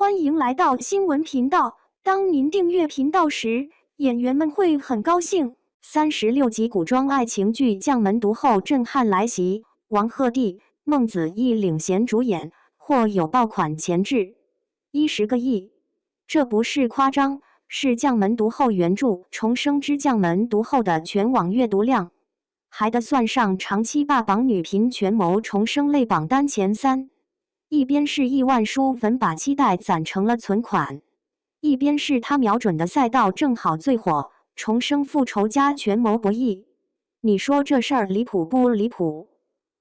欢迎来到新闻频道。当您订阅频道时，演员们会很高兴。36集古装爱情剧《将门毒后》震撼来袭，王鹤棣、孟子义领衔主演，或有爆款前置10个亿。这不是夸张，是《将门毒后》原著《重生之将门毒后》的全网阅读量，还得算上长期霸榜女频权谋重生类榜单前3。一边是亿万书粉把期待攒成了存款，一边是他瞄准的赛道正好最火，重生复仇加权谋博弈。你说这事儿离谱不离谱？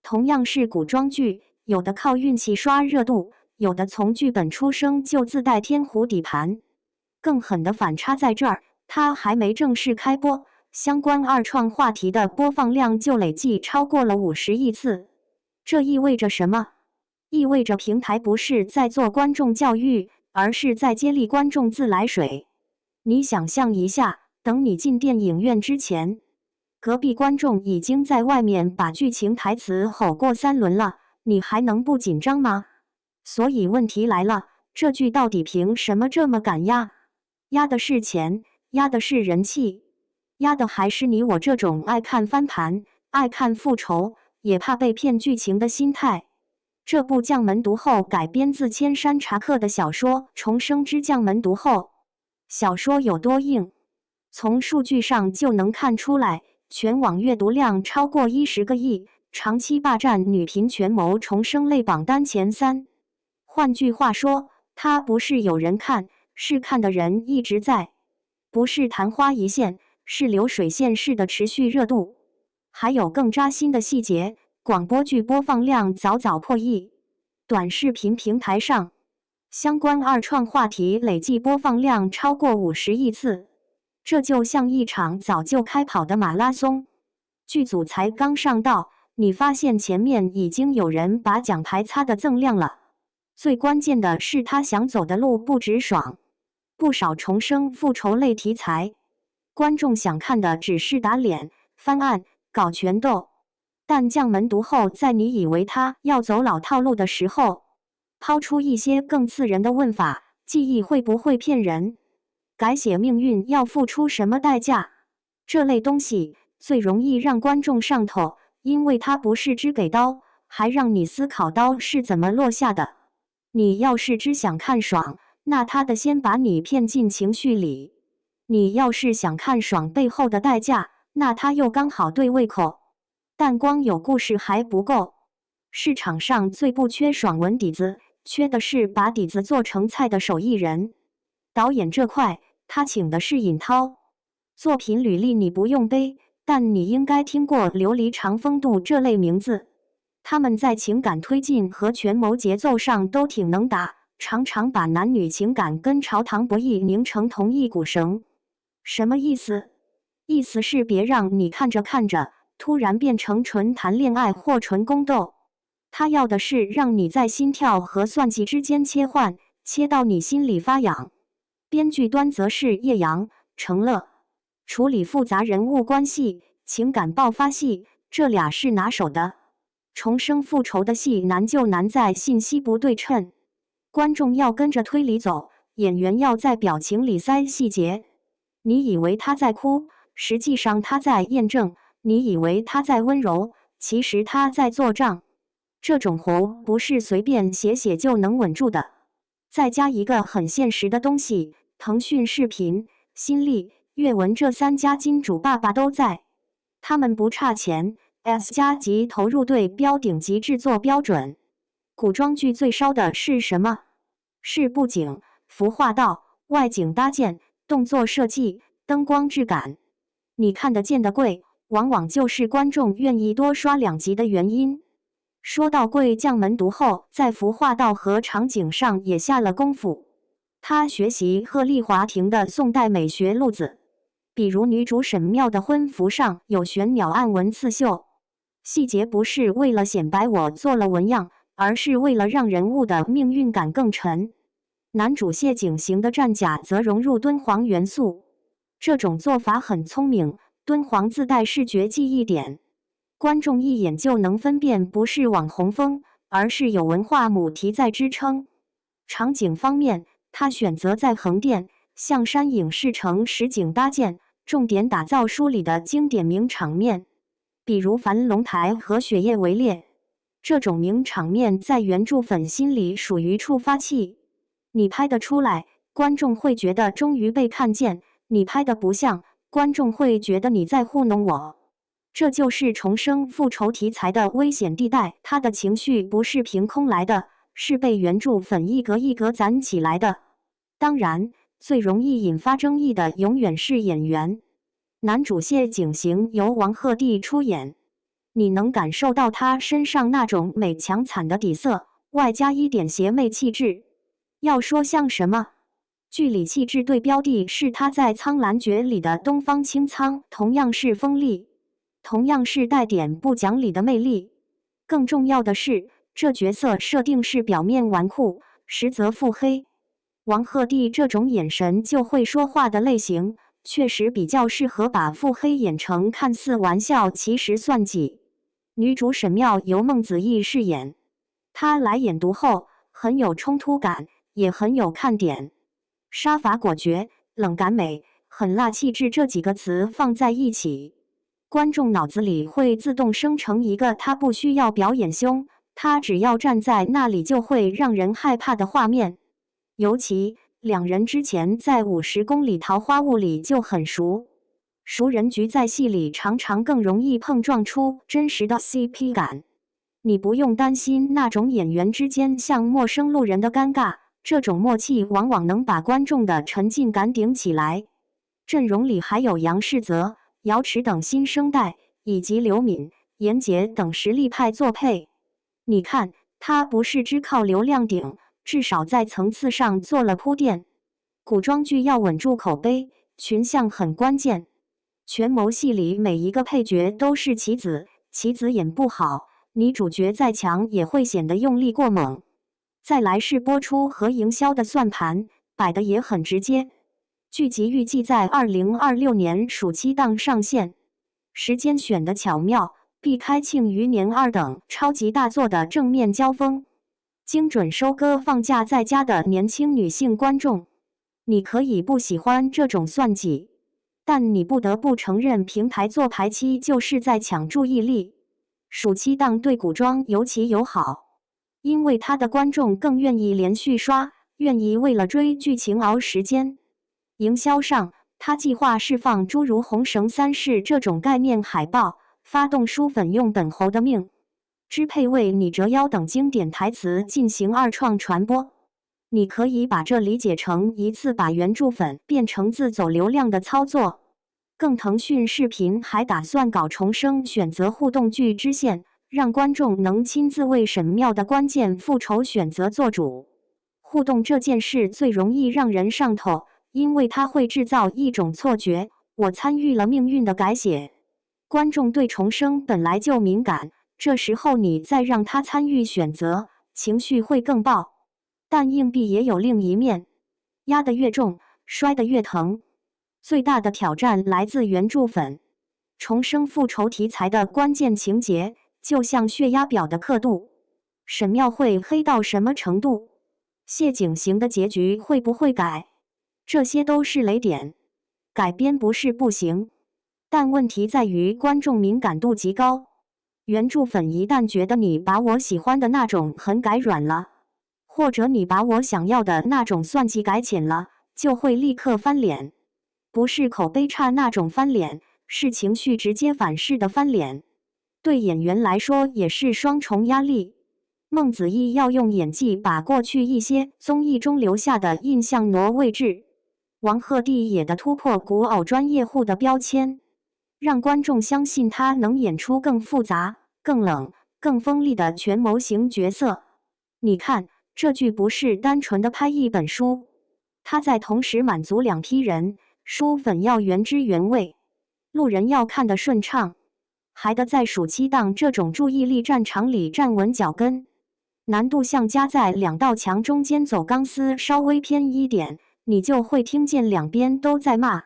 同样是古装剧，有的靠运气刷热度，有的从剧本出生就自带天胡底盘。更狠的反差在这儿，它还没正式开播，相关二创话题的播放量就累计超过了50亿次。这意味着什么？意味着平台不是在做观众教育，而是在接力观众自来水。你想象一下，等你进电影院之前，隔壁观众已经在外面把剧情台词吼过3轮了，你还能不紧张吗？所以问题来了，这剧到底凭什么这么敢压？压的是钱，压的是人气，压的还是你我这种爱看翻盘、爱看复仇，也怕被骗剧情的心态。这部《将门毒后》改编自千山查克的小说《重生之将门毒后》。小说有多硬？从数据上就能看出来，全网阅读量超过10个亿，长期霸占女频权谋重生类榜单前3。换句话说，它不是有人看，是看的人一直在，不是昙花一现，是流水线式的持续热度。还有更扎心的细节。广播剧播放量早早破亿，短视频平台上相关二创话题累计播放量超过50亿次，这就像一场早就开跑的马拉松。剧组才刚上道，你发现前面已经有人把奖牌擦得锃亮了。最关键的是他想走的路不直爽，不少重生复仇类题材，观众想看的只是打脸、翻案、搞权斗。但将门毒后，在你以为他要走老套路的时候，抛出一些更刺人的问法：记忆会不会骗人？改写命运要付出什么代价？这类东西最容易让观众上头，因为它不是只给刀，还让你思考刀是怎么落下的。你要是只想看爽，那他得先把你骗进情绪里；你要是想看爽背后的代价，那他又刚好对胃口。但光有故事还不够，市场上最不缺爽文底子，缺的是把底子做成菜的手艺人。导演这块，他请的是尹涛。作品履历你不用背，但你应该听过琉璃长风度这类名字。他们在情感推进和权谋节奏上都挺能打，常常把男女情感跟朝堂博弈拧成同一股绳。什么意思？意思是别让你看着看着突然变成纯谈恋爱或纯宫斗，他要的是让你在心跳和算计之间切换，切到你心里发痒。编剧端则是叶阳、程乐，处理复杂人物关系、情感爆发戏，这俩是拿手的。重生复仇的戏难就难在信息不对称，观众要跟着推理走，演员要在表情里塞细节。你以为他在哭，实际上他在验证。你以为他在温柔，其实他在做账。这种活不是随便写写就能稳住的。再加一个很现实的东西，腾讯视频、新力、阅文这3家金主爸爸都在，他们不差钱 ，S 加级投入对标顶级制作标准。古装剧最烧的是什么？是布景、服化道、外景搭建、动作设计、灯光质感。你看得见的贵，往往就是观众愿意多刷2集的原因。说到贵，将门毒后在服化道和场景上也下了功夫。他学习鹤唳华庭的宋代美学路子，比如女主沈庙的婚服上有玄鸟暗纹刺绣，细节不是为了显摆我做了纹样，而是为了让人物的命运感更沉。男主谢景行的战甲则融入敦煌元素，这种做法很聪明。敦煌自带视觉记忆点，观众一眼就能分辨不是网红风，而是有文化母题在支撑。场景方面，他选择在横店、象山影视城实景搭建，重点打造书里的经典名场面，比如樊龙台和雪夜围猎。这种名场面在原著粉心里属于触发器，你拍得出来，观众会觉得终于被看见；你拍得不像，观众会觉得你在糊弄我。这就是重生复仇题材的危险地带，他的情绪不是凭空来的，是被原著粉一格一格攒起来的。当然，最容易引发争议的永远是演员。男主谢景行由王鹤棣出演，你能感受到他身上那种美强惨的底色，外加一点邪魅气质。要说像什么？剧里气质对标的是他在《苍兰诀》里的东方青苍，同样是锋利，同样是带点不讲理的魅力。更重要的是，这角色设定是表面纨绔，实则腹黑。王鹤棣这种眼神就会说话的类型，确实比较适合把腹黑演成看似玩笑，其实算计。女主沈妙由孟子义饰演，她来演读后很有冲突感，也很有看点。杀伐果决、冷感美、狠辣气质这几个词放在一起，观众脑子里会自动生成一个她不需要表演凶，她只要站在那里就会让人害怕的画面。尤其两人之前在50公里桃花坞里就很熟，熟人局在戏里常常更容易碰撞出真实的 CP 感。你不用担心那种演员之间像陌生路人的尴尬，这种默契往往能把观众的沉浸感顶起来。阵容里还有杨世泽、瑶池等新生代，以及刘敏、严洁等实力派作配。你看，他不是只靠流量顶，至少在层次上做了铺垫。古装剧要稳住口碑，群像很关键。权谋戏里每一个配角都是棋子，棋子演不好，女主角再强也会显得用力过猛。再来是播出和营销的算盘，摆的也很直接。剧集预计在2026年暑期档上线，时间选得巧妙，避开庆余年2等超级大作的正面交锋，精准收割放假在家的年轻女性观众。你可以不喜欢这种算计，但你不得不承认平台做排期就是在抢注意力。暑期档对古装尤其友好，因为它的观众更愿意连续刷，愿意为了追剧情熬时间。营销上，他计划释放诸如红绳三世这种概念海报，发动书粉用本侯的命、支配为你折腰等经典台词进行二创传播。你可以把这理解成一次把原著粉变成自走流量的操作。更腾讯视频还打算搞重生选择互动剧支线，让观众能亲自为沈妙的关键复仇选择做主。互动这件事最容易让人上头，因为它会制造一种错觉，我参与了命运的改写。观众对重生本来就敏感，这时候你再让他参与选择，情绪会更爆。但硬币也有另一面，压得越重，摔得越疼。最大的挑战来自原著粉。重生复仇题材的关键情节，就像血压表的刻度，沈妙会黑到什么程度？谢景行的结局会不会改？这些都是雷点。改编不是不行，但问题在于观众敏感度极高。原著粉一旦觉得你把我喜欢的那种狠改软了，或者你把我想要的那种算计改浅了，就会立刻翻脸。不是口碑差那种翻脸，是情绪直接反噬的翻脸。对演员来说也是双重压力。孟子义要用演技把过去一些综艺中留下的印象挪位置，王鹤棣也得突破古偶专业户的标签，让观众相信他能演出更复杂、更冷、更锋利的权谋型角色。你看，这剧不是单纯的拍一本书，它在同时满足两批人，书粉要原汁原味，路人要看得顺畅，还得在暑期档这种注意力战场里站稳脚跟。难度像夹在两道墙中间走钢丝稍微偏一点，你就会听见两边都在骂。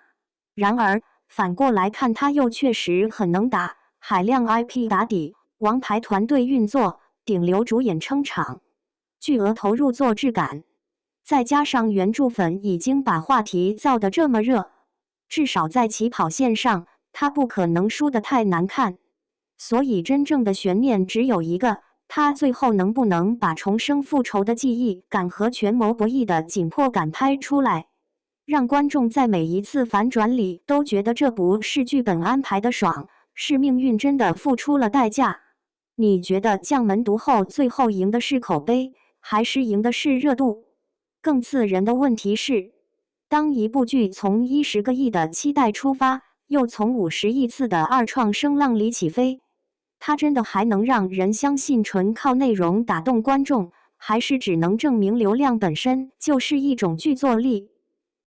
然而反过来看，他又确实很能打，海量 IP 打底，王牌团队运作，顶流主演撑场，巨额投入做质感。再加上原著粉已经把话题造得这么热，至少在起跑线上，他不可能输得太难看。所以真正的悬念只有一个，他最后能不能把重生复仇的记忆感和权谋博弈的紧迫感拍出来，让观众在每一次反转里都觉得这不是剧本安排的爽，是命运真的付出了代价。你觉得将门毒后最后赢的是口碑，还是赢的是热度？更刺人的问题是，当一部剧从10个亿的期待出发，又从50亿次的二创声浪里起飞，它真的还能让人相信纯靠内容打动观众，还是只能证明流量本身就是一种剧作力？